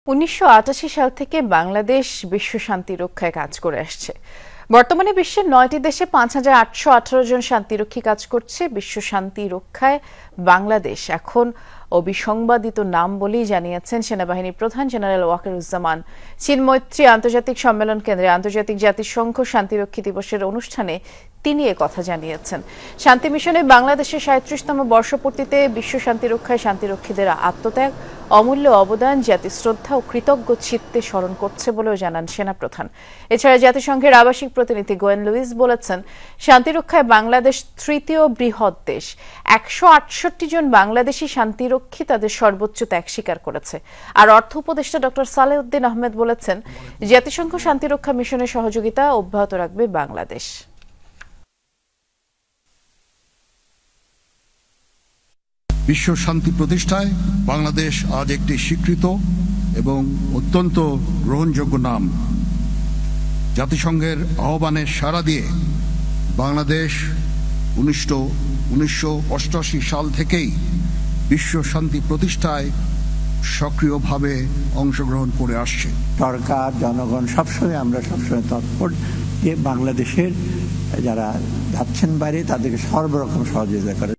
1988 সাল থেকে বাংলাদেশ বিশ্ব শান্তি রক্ষায় কাজ করে আসছে। বর্তমানে বিশ্বের 9টি দেশে 5818 জন শান্তিরক্ষী কাজ করছে। বিশ্ব শান্তি রক্ষায় বাংলাদেশ এখন অবিসংবাদিত নাম বলেই জানিয়েছেন সেনাবাহিনী প্রধান জেনারেল ওয়াকারুজ্জামান। চীন মৈত্রী আন্তর্জাতিক সম্মেলন কেন্দ্রে আন্তর্জাতিক জাতিসংঘ শান্তিরক্ষী দিবসের অনুষ্ঠানে তিনি কথা জানিয়েছেন। শান্তি মিশনে বাংলাদেশের 37তম বর্ষপূর্তিতে বিশ্ব শান্তি রক্ষায় শান্তিরক্ষীদের আত্মত্যাগ, অমূল্য অবদান জাতি শ্রদ্ধা ও কৃতজ্ঞ চিত্তে স্মরণ করছে বলেও জানান সেনাপ্রধান। এছাড়া জাতিসংঘের আবাসিক প্রতিনিধি গোয়েন লুইস বলেছেন, শান্তিরক্ষায় বাংলাদেশ তৃতীয় বৃহৎ দেশ। 168 জন বাংলাদেশি শান্তিরক্ষী তাদের সর্বোচ্চ ত্যাগ স্বীকার করেছে। আর অর্থ উপদেষ্টা ডক্টর সালেউদ্দিন আহমেদ বলেছেন, জাতিসংঘ শান্তিরক্ষা মিশনের সহযোগিতা অব্যাহত রাখবে বাংলাদেশ। বিশ্ব শান্তি প্রতিষ্ঠায় বাংলাদেশ আজ একটি স্বীকৃত এবং অত্যন্ত গ্রহণযোগ্য নাম। জাতিসংঘের আহ্বানে সাড়া দিয়ে বাংলাদেশ 1988 সাল থেকেই বিশ্ব শান্তি প্রতিষ্ঠায় সক্রিয়ভাবে অংশগ্রহণ করে আসছে। সরকার, জনগণ আমরা সবসময় তৎপর যে বাংলাদেশের যারা যাচ্ছেন বাইরে তাদেরকে সর্বরকম সহযোগিতা করে।